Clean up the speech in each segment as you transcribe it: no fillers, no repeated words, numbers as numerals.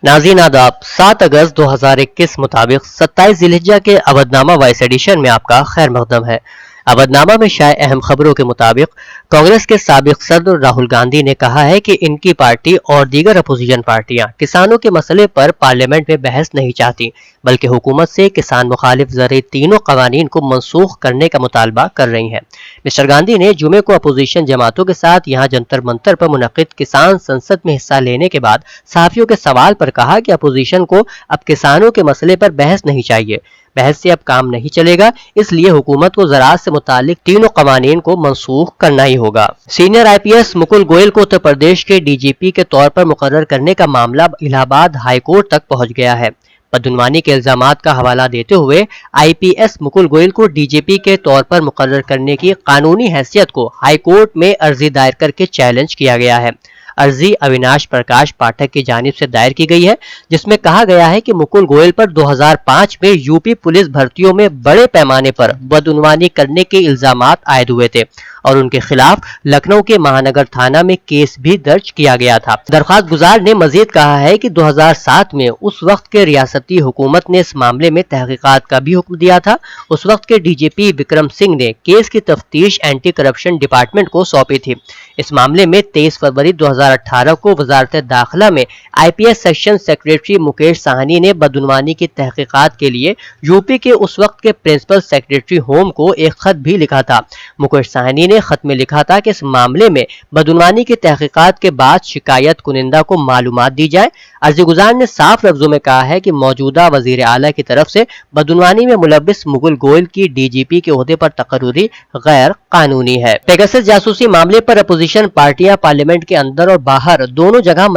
नाज़रीन आदाब, 7 अगस्त 2021 मुताबिक 27 ज़िलहिज्जा के अवधनामा वॉइस एडिशन में आपका खैर मकदम है। अवधनामा में शाये अहम खबरों के मुताबिक कांग्रेस के साबिक सदर राहुल गांधी ने कहा है कि इनकी पार्टी और दीगर अपोजिशन पार्टियां किसानों के मसले पर पार्लियामेंट में बहस नहीं चाहती, बल्कि हुकूमत से किसान मुखालिफ ज़रिए तीनों कवानीन को मनसूख करने का मुतालबा कर रही हैं। मिस्टर गांधी ने जुमे को अपोजिशन जमातों के साथ यहाँ जंतर मंतर पर मुनक़िद किसान संसद में हिस्सा लेने के बाद सहाफ़ियों के सवाल पर कहा कि अपोजिशन को अब किसानों के मसले पर बहस नहीं चाहिए, बहस से अब काम नहीं चलेगा, इसलिए हुकूमत को ज़राअत से मुताल्लिक तीनों कवानीन को मनसूख करना ही होगा। सीनियर IPS मुकुल गोयल को उत्तर प्रदेश के DGP के तौर पर मुकर्रर करने का मामला इलाहाबाद हाई कोर्ट तक पहुंच गया है। बदगुमानी के इल्जामात का हवाला देते हुए IPS मुकुल गोयल को DGP के तौर पर मुकर्रर करने की कानूनी हैसियत को हाई कोर्ट में अर्जी दायर करके चैलेंज किया गया है। अर्जी अविनाश प्रकाश पाठक की जानिब से दायर की गई है, जिसमें कहा गया है कि मुकुल गोयल पर 2005 में यूपी पुलिस भर्तियों में बड़े पैमाने पर बदगुमानी करने के इल्जामात आयद हुए थे और उनके खिलाफ लखनऊ के महानगर थाना में केस भी दर्ज किया गया था। दरख्वास्त गुजार ने मजीद कहा है कि 2007 में उस वक्त के रियासती हुकूमत ने इस मामले में तहकीकात का भी हुक्म दिया था। उस वक्त के DGP विक्रम सिंह ने केस की तफ्तीश एंटी करप्शन डिपार्टमेंट को सौंपी थी। इस मामले में 23 फरवरी 2018 को वजारत दाखिला में IPS section secretary Mukesh Sahni ने बदगुमानी की तहकीकात के लिए यूपी के उस वक्त के प्रिंसिपल सेक्रेटरी होम को एक खत भी लिखा था। मुकेश साहनी ने खत में लिखा था कि इस मामले में बदगुमानी की तहकीकात के बाद शिकायत कुनिंदा को मालूमात दी जाए। अर्जी गुजार ने साफ लफ्जों में कहा है कि मौजूदा वजीर आला की तरफ से बदगुमानी में मुलव्विस मुकुल गोयल की DGP के ओहदे पर तकर्रुरी गैर कानूनी है। पेगासस जासूसी मामले पर अपोजिशन पार्टियां पार्लियामेंट के अंदर और बाहर दोनों जगह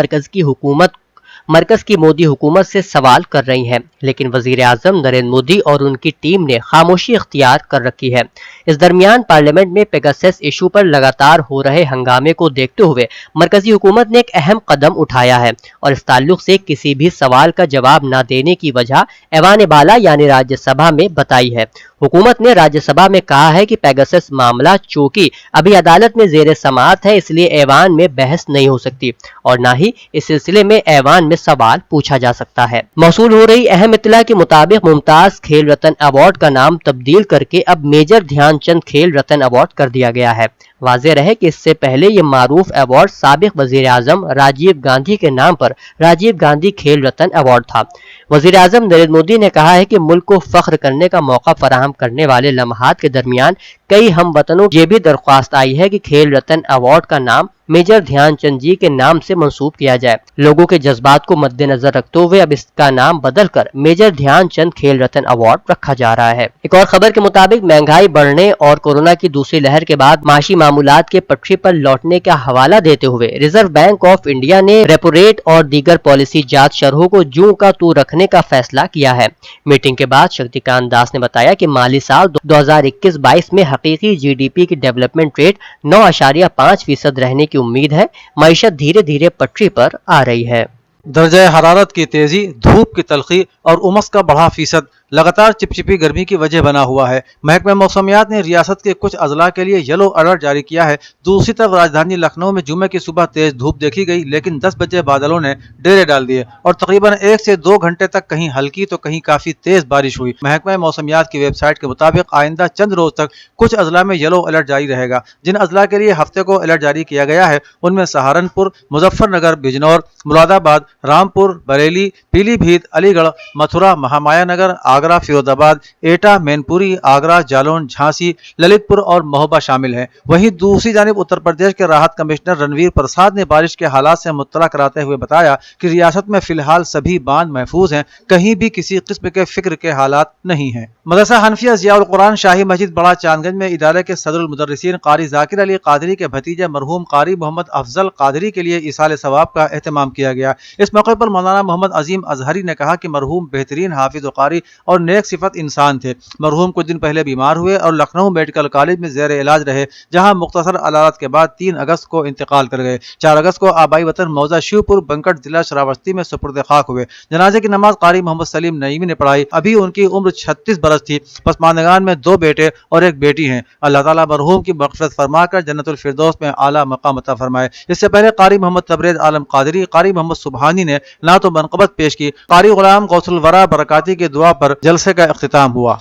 मरकज की मोदी हुकूमत से सवाल कर रही हैं, लेकिन वजीर आजम नरेंद्र मोदी और उनकी टीम ने खामोशी इख्तियार कर रखी है। इस दरमियान पार्लियामेंट में पेगासस इशू पर लगातार हो रहे हंगामे को देखते हुए मरकजी हुकूमत ने एक अहम कदम उठाया है और इस ताल्लुक से किसी भी सवाल का जवाब न देने की वजह ऐवान बाला यानी राज्यसभा में बताई है। हुकूमत ने राज्यसभा में कहा है कि पेगासस मामला चूंकि अभी अदालत में जेर समाअत है, इसलिए ऐवान में बहस नहीं हो सकती और न ही इस सिलसिले में ऐवान में सवाल पूछा जा सकता है। मौसूल हो रही अहम इत्तला के मुताबिक मुमताज खेल रत्न अवार्ड का नाम तब्दील करके अब मेजर ध्यानचंद खेल रत्न अवार्ड कर दिया गया है। वाज़ेह रहे कि इससे पहले ये मारूफ अवार्ड साबिक वजीर आजम राजीव गांधी के नाम पर राजीव गांधी खेल रत्न अवार्ड था। वजीर आजम नरेंद्र मोदी ने कहा है कि मुल्क को फख्र करने का मौका फराहम करने वाले लम्हात के दरमियान कई हमवतनों की ये भी दरख्वास्त आई है कि खेल रत्न अवार्ड का नाम मेजर ध्यानचंद जी के नाम से मंसूब किया जाए। लोगों के जज्बात को मद्देनजर रखते हुए अब इसका नाम बदलकर मेजर ध्यानचंद खेल रत्न अवार्ड रखा जा रहा है। एक और खबर के मुताबिक महंगाई बढ़ने और कोरोना की दूसरी लहर के बाद माशी मामूलात के पटरी पर लौटने का हवाला देते हुए रिजर्व बैंक ऑफ इंडिया ने रेपो रेट और दीगर पॉलिसी जात शरहों को जूं का तू रखने का फैसला किया है। मीटिंग के बाद शक्तिकांत दास ने बताया कि माली साल 2021-22 में हकीकी GDP की डेवलपमेंट रेट 9.5% रहने की उम्मीद है। मईशत धीरे धीरे पटरी पर आ रही है। दर्जा हरारत की तेजी, धूप की तलखी और उमस का बढ़ा फीसद लगातार चिपचिपी गर्मी की वजह बना हुआ है। महकमा मौसमियात ने रियासत के कुछ अजला के लिए येलो अलर्ट जारी किया है। दूसरी तरफ राजधानी लखनऊ में जुमे की सुबह तेज धूप देखी गई, लेकिन 10 बजे बादलों ने डेरे डाल दिए और तकरीबन 1 से 2 घंटे तक कहीं हल्की तो कहीं काफी तेज बारिश हुई। महकमा मौसमियात की वेबसाइट के मुताबिक आइंदा चंद रोज तक कुछ अजला में येलो अलर्ट जारी रहेगा। जिन अजला के लिए हफ्ते को अलर्ट जारी किया गया है उनमें सहारनपुर, मुजफ्फरनगर, बिजनौर, मुरादाबाद, रामपुर, बरेली, पीलीभीत, अलीगढ़, मथुरा, महामाया नगर, आगरा, फिरोजाबाद, एटा, मैनपुरी, आगरा, जालौन, झांसी, ललितपुर और महोबा शामिल हैं। वहीं दूसरी जानिब उत्तर प्रदेश के राहत कमिश्नर रणवीर प्रसाद ने बारिश के हालात से मुत्तला कराते हुए बताया कि रियासत में फिलहाल सभी बांध महफूज हैं, कहीं भी किसी किस्म के फिक्र के हालात नहीं हैं। मदरसा हनफिया ज़ियाउल कुरान शाही मस्जिद बड़ा चांदगंज में इदारे के सदरुल मुदर्रिसीन कारी जाकिर अली कादरी के भतीजे मरहूम कारी मोहम्मद अफजल कादरी के लिए इसाले सवाब का एहतमाम किया गया। इस मौके पर मौलाना मोहम्मद अजीम अजहरी ने कहा कि मरहूम बेहतरीन हाफिज व कारी اور نیک صفت انسان تھے۔ مرحوم کچھ دن پہلے بیمار ہوئے اور لکھنؤ میڈیکل کالج میں زیر علاج رہے، جہاں مختصر علالت کے بعد 3 اگست کو انتقال کر گئے۔ 4 اگست کو آبائی وطن موضع شیوپور بنکٹ ضلع شراوستی میں سپرد خاک ہوئے۔ جنازے کی نماز قاری محمد سلیم نعیمی نے پڑھائی۔ ابھی ان کی عمر 36 برس تھی۔ پسماندگان میں 2 بیٹے اور 1 بیٹی ہیں۔ اللہ تعالیٰ مرحوم کی مغفرت فرما کر جنت الفردوس میں اعلیٰ مقام عطا فرمائے۔ اس سے پہلے قاری محمد تبریز عالم قادری، قاری محمد سبحانی نے نعت و منقبت پیش کی۔ قاری غلام غوث الورا برکاتی کی دعا پر جلسے کا اختتام ہوا۔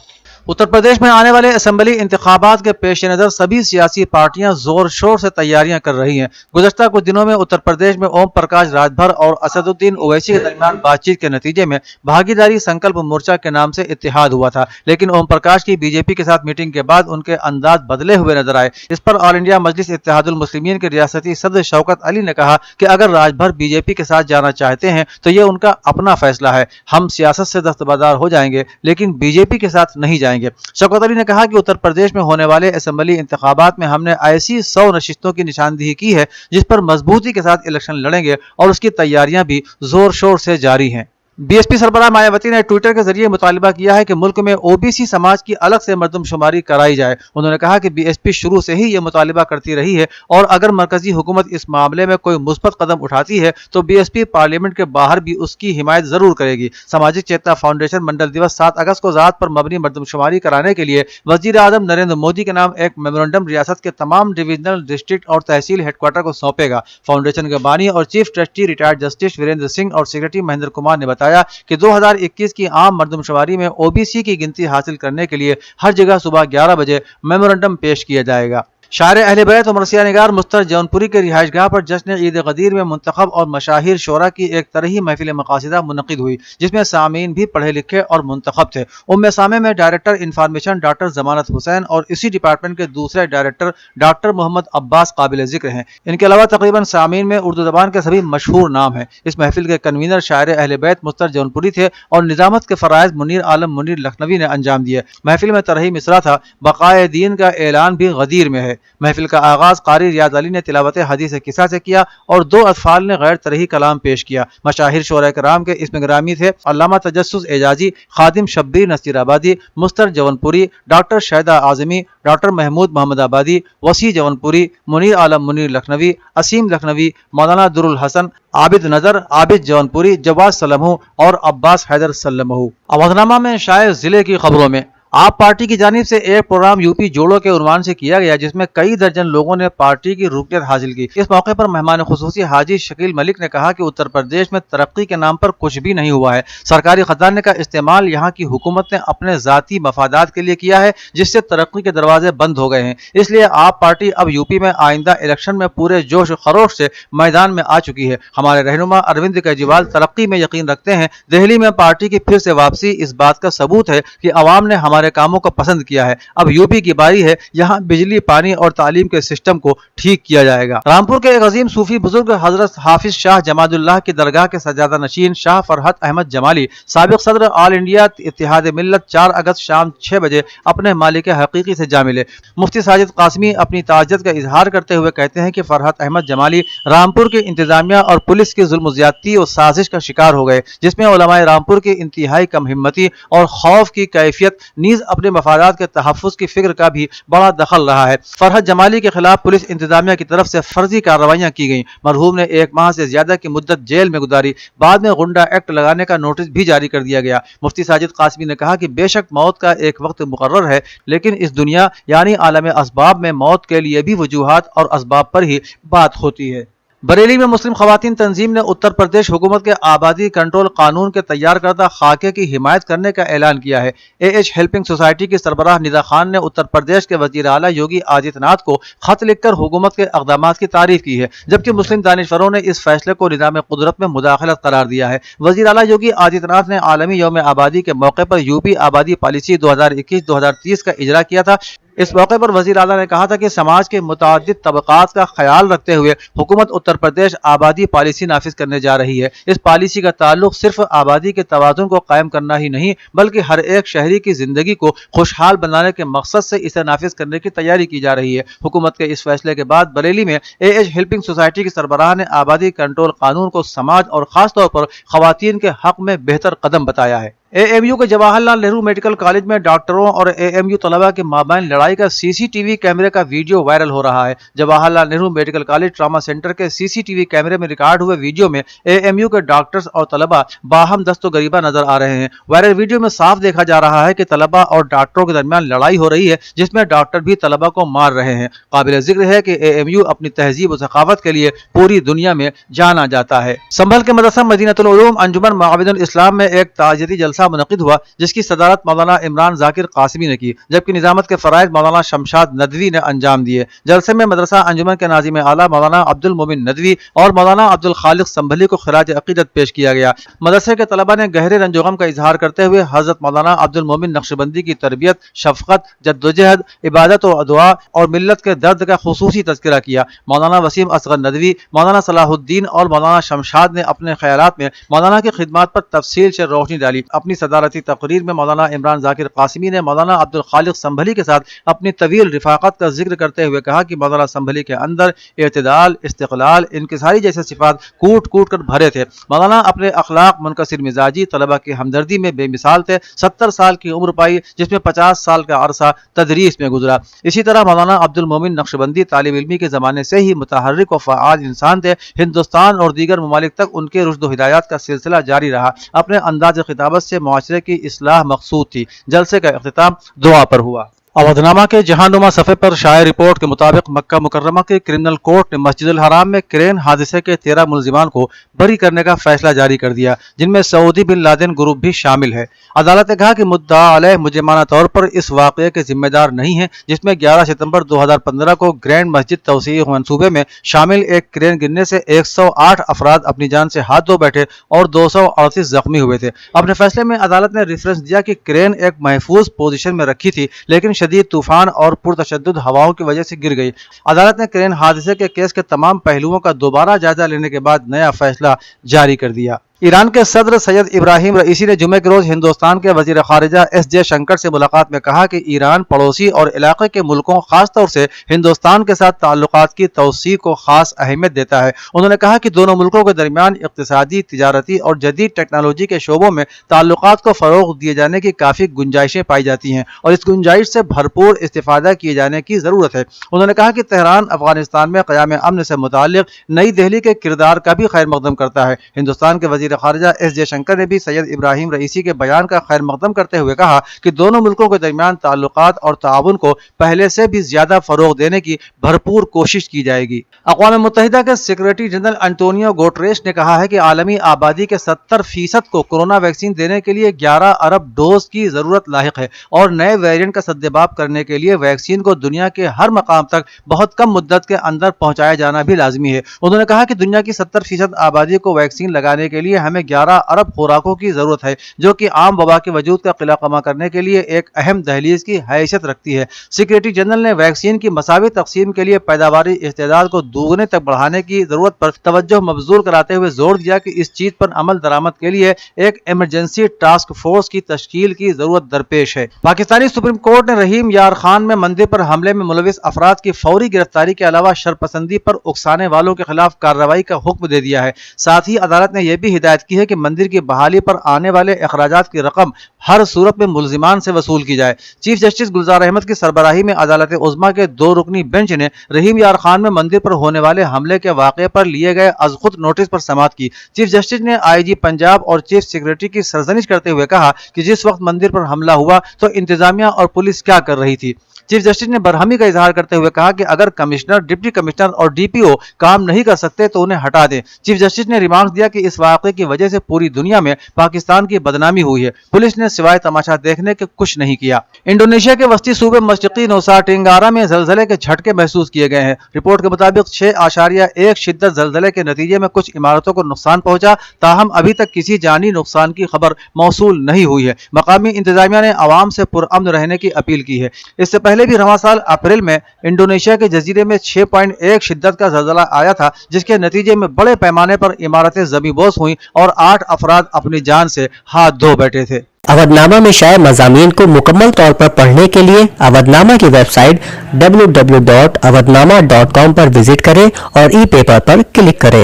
اتر پردیش میں آنے والے اسمبلی انتخابات کے پیش نظر سبھی سیاسی پارٹیاں زور شور سے تیاریاں کر رہی ہیں۔ گزشتہ کچھ دنوں میں اتر پردیش میں اوم پرکاش راج بھر اور اسد الدین اویسی کے درمیان بات چیت کے نتیجے میں بھاگیداری سنکلپ مورچہ کے نام سے اتحاد ہوا تھا، لیکن اوم پرکاش کی بی جے پی کے ساتھ میٹنگ کے بعد ان کے انداز بدلے ہوئے نظر آئے۔ اس پر آل انڈیا مجلس اتحاد المسلمین کے ریاستی صدر شوکت علی نے کہا کہ اگر راج بھر بی جے پی کے ساتھ جانا چاہتے ہیں تو یہ ان کا اپنا فیصلہ ہے، ہم سیاست سے دستبردار ہو جائیں گے لیکن بی جے پی کے ساتھ نہیں جائیں گے۔ شوکت علی نے کہا کہ اتر پردیش میں ہونے والے اسمبلی انتخابات میں ہم نے ایسی 100 نشستوں کی نشاندہی کی ہے جس پر مضبوطی کے ساتھ الیکشن لڑیں گے اور اس کی تیاریاں بھی زور شور سے جاری ہیں۔ بی ایس پی سربراہ مایاوتی نے ٹویٹر کے ذریعے مطالبہ کیا ہے کہ ملک میں او بی سی سماج کی الگ سے مردم شماری کرائی جائے۔ انہوں نے کہا کہ بی ایس پی شروع سے ہی یہ مطالبہ کرتی رہی ہے اور اگر مرکزی حکومت اس معاملے میں کوئی مثبت قدم اٹھاتی ہے تو بی ایس پی پارلیمنٹ کے باہر بھی اس کی حمایت ضرور کرے گی۔ سماجک چیتنا فاؤنڈیشن منڈل دیوس 7 اگست کو ذات پر مبنی مردم شماری کرانے کے لیے وزیر اعظم نریندر مودی کے نام ایک میمورنڈم ریاست کے تمام ڈویژنل، ڈسٹرکٹ اور تحصیل ہیڈ کوارٹر کو سونپے گا۔ فاؤنڈیشن کے بانی اور chief trustee retired justice Virender Singh اور سیکرٹری مہندر کمار نے بتایا کہ 2021 کی عام مردم شماری میں او بی سی کی گنتی حاصل کرنے کے لیے ہر جگہ صبح 11 بجے میمورنڈم پیش کیا جائے گا۔ شاعر اہل بیت و مرثیہ نگار مستر جون پوری کے رہائش گاہ پر جشن عید غدیر میں منتخب اور مشاہیر شعراء کی ایک طرحی محفل مقاصدہ منعقد ہوئی، جس میں سامعین بھی پڑھے لکھے اور منتخب تھے۔ سامع میں ڈائریکٹر انفارمیشن ڈاکٹر ضمانت حسین اور اسی ڈپارٹمنٹ کے دوسرے ڈائریکٹر ڈاکٹر محمد عباس قابل ذکر ہیں۔ ان کے علاوہ تقریباً سامعین میں اردو زبان کے سبھی مشہور نام ہیں۔ اس محفل کے کنوینر شاعر اہل بیت مستر جون پوری تھے اور نظامت کے فرائض منیر عالم منیر لکھنوی نے انجام دیے۔ محفل میں طرحی مصرع تھا، بقائے دین کا اعلان بھی غدیر میں ہے۔ محفل کا آغاز قاری ریاض علی نے تلاوت حدیث قصہ سے کیا اور 2 اطفال نے غیر طرحی کلام پیش کیا۔ مشاہیر شعراء کرام کے اسم گرامی تھے علامہ تجسس اعجازی، خادم شبیر نصیر آبادی، مستر جون پوری، ڈاکٹر شہدہ اعظمی، ڈاکٹر محمود محمد آبادی، وسیع جون پوری، منیر عالم منیر لکھنوی، اسیم لکھنوی، مولانا در الحسن، عابد نظر، عابد جون پوری، جواز سلمہ اور عباس حیدر سلمہ۔ اودھنامہ میں شائع ضلع کی خبروں میں آپ پارٹی کی جانب سے ایک پروگرام یوپی جوڑو کے عنوان سے کیا گیا، جس میں کئی درجن لوگوں نے پارٹی کی رکنیت حاصل کی۔ اس موقع پر مہمان خصوصی حاجی شکیل ملک نے کہا کہ اتر پردیش میں ترقی کے نام پر کچھ بھی نہیں ہوا ہے۔ سرکاری خزانے کا استعمال یہاں کی حکومت نے اپنے ذاتی مفادات کے لیے کیا ہے، جس سے ترقی کے دروازے بند ہو گئے ہیں۔ اس لیے آپ پارٹی اب یوپی میں آئندہ الیکشن میں پورے جوش و خروش سے میدان میں آ چکی ہے۔ ہمارے رہنما اروند کیجریوال ترقی میں یقین رکھتے ہیں۔ دہلی میں پارٹی کی پھر سے واپسی اس بات کا ثبوت ہے کہ عوام نے ہمارے کاموں کو پسند کیا ہے۔ اب یوپی کی باری ہے، یہاں بجلی، پانی اور تعلیم کے سسٹم کو ٹھیک کیا جائے گا۔ رامپور کے ایک عظیم صوفی بزرگ حضرت حافظ شاہ جماد اللہ کی درگاہ کے سجادہ نشین شاہ فرحت احمد جمالی، سابق صدر آل انڈیا اتحاد ملت، 4 اگست شام 6 بجے اپنے مالک حقیقی سے جا ملے۔ مفتی ساجد قاسمی اپنی تعزیت کا اظہار کرتے ہوئے کہتے ہیں کہ فرحت احمد جمالی رامپور کی انتظامیہ اور پولیس کی ظلم و زیادتی اور سازش کا شکار ہو گئے، جس میں علماء رامپور کی انتہائی کم ہمتی اور خوف کی کیفیت نیز اپنے مفادات کے تحفظ کی فکر کا بھی بڑا دخل رہا ہے۔ فرحت جمالی کے خلاف پولیس انتظامیہ کی طرف سے فرضی کارروائیاں کی گئیں۔ مرحوم نے 1 ماہ سے زیادہ کی مدت جیل میں گزاری، بعد میں غنڈہ ایکٹ لگانے کا نوٹس بھی جاری کر دیا گیا۔ مفتی ساجد قاسمی نے کہا کہ بے شک موت کا ایک وقت مقرر ہے، لیکن اس دنیا یعنی عالم اسباب میں موت کے لیے بھی وجوہات اور اسباب پر ہی بات ہوتی ہے۔ بریلی میں مسلم خواتین تنظیم نے اتر پردیش حکومت کے آبادی کنٹرول قانون کے تیار کردہ خاکے کی حمایت کرنے کا اعلان کیا ہے۔ AH ہیلپنگ سوسائٹی کی سربراہ ندا خان نے اتر پردیش کے وزیر اعلیٰ یوگی آدتیہ ناتھ کو خط لکھ کر حکومت کے اقدامات کی تعریف کی ہے، جبکہ مسلم دانشوروں نے اس فیصلے کو نظام قدرت میں مداخلت قرار دیا ہے۔ وزیر اعلیٰ یوگی آدتیہ ناتھ نے عالمی یوم آبادی کے موقع پر یوپی آبادی پالیسی 2021-2030 کا اجرا کیا تھا۔ اس موقع پر وزیر اعلیٰ نے کہا تھا کہ سماج کے متعدد طبقات کا خیال رکھتے ہوئے حکومت اتر پردیش آبادی پالیسی نافذ کرنے جا رہی ہے۔ اس پالیسی کا تعلق صرف آبادی کے توازن کو قائم کرنا ہی نہیں، بلکہ ہر ایک شہری کی زندگی کو خوشحال بنانے کے مقصد سے اسے نافذ کرنے کی تیاری کی جا رہی ہے۔ حکومت کے اس فیصلے کے بعد بریلی میں AH ہیلپنگ سوسائٹی کی سربراہ نے آبادی کنٹرول قانون کو سماج اور خاص طور پر خواتین کے حق میں بہتر قدم بتایا ہے۔ AMU के जवाहरलाल नेहरू मेडिकल कॉलेज में डॉक्टरों और AMU तलबा के माबैन लड़ाई का CCTV कैमरे का वीडियो वायरल हो रहा है। Jawaharlal Nehru medical college trauma centre के CCTV कैमरे में रिकॉर्ड हुए वीडियो में AMU के डॉक्टर्स और तलबा बाहम दस्तगरीबा नजर आ रहे हैं। वायरल वीडियो में साफ देखा जा रहा है कि तलबा और डॉक्टरों के दरमियान लड़ाई हो रही है, जिसमें डॉक्टर भी तलबा को मार रहे हैं। काबिल जिक्र है कि AMU अपनी तहजीब और सखावत के लिए पूरी दुनिया में जाना जाता है। संभल के मदरसा मदीनतुल उलूम अंजुमन मुआविनुल इस्लाम में एक ताज़ियती जलसा मुनक़िद हुआ, जिसकी सदारत मौलाना इमरान ज़ाकिर कासिमी ने की, जबकि निज़ामत के फ़राइज़ मौलाना शमशाद नदवी ने अंजाम दिए। जलसे में मदरसा अंजुमन के नाज़िम आला मौलाना अब्दुल मोमिन नदवी और मौलाना अब्दुल खालिक संभली को खिराज अक़ीदत पेश किया गया। मदरसे के तलबा ने गहरे रंजोगम का इजहार करते हुए हज़रत मौलाना अब्दुल मोमिन नक्शबंदी की तरबियत, शफ़क़त, जद्दोजहद, इबादत और दुआ और मिल्लत के दर्द का खुसूसी तज़किरा किया। मौलाना वसीम असगर नदवी, मौलाना सलाहुद्दीन और मौलाना शमशाद ने अपने ख़यालात में मौलाना की खिदमत पर तफसील से रोशनी डाली। अपनी सदारती तकरीर में मौलाना इमरान ज़ाकिर कासिमी ने मौलाना अब्दुल खालिक संभली के साथ अपनी तवील रिफ़ाक़त का जिक्र करते हुए कहा कि मौलाना संभली के अंदर इत्तिदाल, इस्तिक़लाल, इनकिसारी जैसे सिफ़ात कूट कूट कर भरे थे। मौलाना अपने अखलाक, मुनकसिर मिजाजी, तलबा की हमदर्दी में बेमिसाल थे। 70 साल की उम्र पाई, जिसमें 50 साल का अरसा तदरीस में गुजरा। इसी तरह मौलाना अब्दुल मोमिन नक्शबंदी तालिब इल्मी के ज़माने से ही मुतहर्रिक और फ़आल इंसान थे। हिंदुस्तान और दीगर ममालिक तक उनके रुश्द व हिदायत का सिलसिला जारी रहा। अपने अंदाज़ खिताबत से मुआशरे की इस्लाह मकसूद थी। जलसे का इख्तिताम दुआ पर हुआ। अवधनामा के जहानुमा सफ़े पर शाये रिपोर्ट के मुताबिक मक्का मुकर्रमा के क्रिमिनल कोर्ट ने मस्जिदुल हराम में क्रेन हादसे के 13 मुलजिमान को बरी करने का फैसला जारी कर दिया, जिनमें सऊदी बिन लादेन ग्रुप भी शामिल है। अदालत ने कहा कि मुद्दा अलैह मुजरिमाना तौर पर इस वाक़ये के जिम्मेदार नहीं है, जिसमें 11 सितंबर 2015 को ग्रैंड मस्जिद तवसीह मंसूबे में शामिल एक क्रेन गिरने से 108 अफराद अपनी जान से हाथ धो बैठे और 238 जख्मी हुए थे। अपने फैसले में अदालत ने रेफरेंस दिया कि क्रेन एक महफूज पोजीशन में रखी थी, लेकिन शदीद तूफान और पुरतशद्दुद हवाओं की वजह से गिर गई। अदालत ने क्रेन हादसे के केस के तमाम पहलुओं का दोबारा जायजा लेने के बाद नया फैसला जारी कर दिया। ईरान के सदर सैयद इब्राहिम रईसी ने जुमे के रोज हिंदुस्तान के वजीर खारिजा एस जयशंकर से मुलाकात में कहा कि ईरान पड़ोसी और इलाके के मुल्कों खासतौर से हिंदुस्तान के साथ ताल्लुकात की तवसीह को खास अहमियत देता है। उन्होंने कहा कि दोनों मुल्कों के दरमियान इक्तिसादी, तिजारती और जदीद टेक्नोलॉजी के शोबों में ताल्लुकात को फरोग दिए जाने की काफ़ी गुंजाइशें पाई जाती हैं और इस गुंजाइश से भरपूर इस्तिफादा किए जाने की ज़रूरत है। उन्होंने कहा कि तेहरान अफगानिस्तान में क़याम अमन से मुताल्लिक़ नई दिल्ली के किरदार का भी खैर मकदम करता है। हिंदुस्तान के वजीर खारिजा एस जयशंकर ने भी सैयद इब्राहिम रईसी के बयान का खैर मकदम करते हुए कहा कि दोनों मुल्कों के दरमियान ताल्लुकात और ताउन को पहले से भी ज्यादा फरोग देने की भरपूर कोशिश की जाएगी। अक़वाम मुत्तहिदा के सेक्रेटरी जनरल अंटोनियो गुटेरेस ने कहा है कि आलमी आबादी के 70% को कोरोना वैक्सीन देने के लिए 11 अरब डोज की जरूरत लाहिक है और नए वेरिएंट का सद्देबाब करने के लिए वैक्सीन को दुनिया के हर मकाम तक बहुत कम मुद्दत के अंदर पहुंचाया जाना भी लाजमी है। उन्होंने कहा कि दुनिया की 70% आबादी को वैक्सीन लगाने के लिए हमें 11 अरब खुराकों की जरूरत है, जो कि आम वबा के वजूद का किला कमा करने के लिए एक अहम दहलीज की हैसियत रखती है। सेक्रेटरी जनरल ने वैक्सीन की मसावी तकसीम के लिए पैदावारी इस्तेदाद को दोगुने तक बढ़ाने की जरूरत पर तवज्जो मबजूल कराते हुए जोर दिया कि इस चीज पर अमल दरामद के लिए एक इमरजेंसी टास्क फोर्स की तश्कील की जरूरत दरपेश है। पाकिस्तानी सुप्रीम कोर्ट ने रहीम यार खान में मंदिर पर हमले में मुलविस अफराद की फौरी गिरफ्तारी के अलावा शरपसंदी पर उकसाने वालों के खिलाफ कार्रवाई का हुक्म दे दिया है। साथ ही अदालत ने यह भी हिदायत की है कि मंदिर की बहाली पर आने वाले अखराजात की रकम हर सूरत में मुलजिमान से वसूल की जाए। चीफ जस्टिस गुलजार अहमद की सरबराही में अदालत उज़्मा के 2 रुकनी बेंच ने रहीम यार खान में मंदिर पर होने वाले हमले के वाक़े पर लिए गए अज़खुद नोटिस पर समाअत की। चीफ जस्टिस ने IG पंजाब और चीफ सेक्रेटरी की सरजनिश करते हुए कहा कि जिस वक्त मंदिर पर हमला हुआ तो इंतजामिया और पुलिस क्या कर रही थी। चीफ जस्टिस ने बरहमी का इजहार करते हुए कहा कि अगर कमिश्नर, डिप्टी कमिश्नर और DPO काम नहीं कर सकते तो उन्हें हटा दें। चीफ जस्टिस ने रिमार्क दिया कि इस वाक़े की वजह से पूरी दुनिया में पाकिस्तान की बदनामी हुई है। पुलिस ने सिवाय तमाशा देखने के कुछ नहीं किया। इंडोनेशिया के वस्ती सूबे मशरिकी नुसा टेंगारा में जलजले के झटके महसूस किए गए हैं। रिपोर्ट के मुताबिक 6.1 शिद्दत जलजले के नतीजे में कुछ इमारतों को नुकसान पहुंचा, ताहम अभी तक किसी जानी नुकसान की खबर मौसूल नहीं हुई है। मकामी इंतजामिया ने आवाम से पुरअमन रहने की अपील की है। इससे पहले भी रवां साल अप्रैल में इंडोनेशिया के जजीरे में 6.1 शिद्दत का जलजला आया था, जिसके नतीजे में बड़े पैमाने पर इमारतें ज़मींदोज़ हुई और 8 अफराद अपनी जान से हाथ धो बैठे थे। अवधनामा में शाये मज़ामीन को मुकम्मल तौर पर पढ़ने के लिए अवधनामा की वेबसाइट www.awadhnama.com पर विजिट करें और ई पेपर पर क्लिक करें।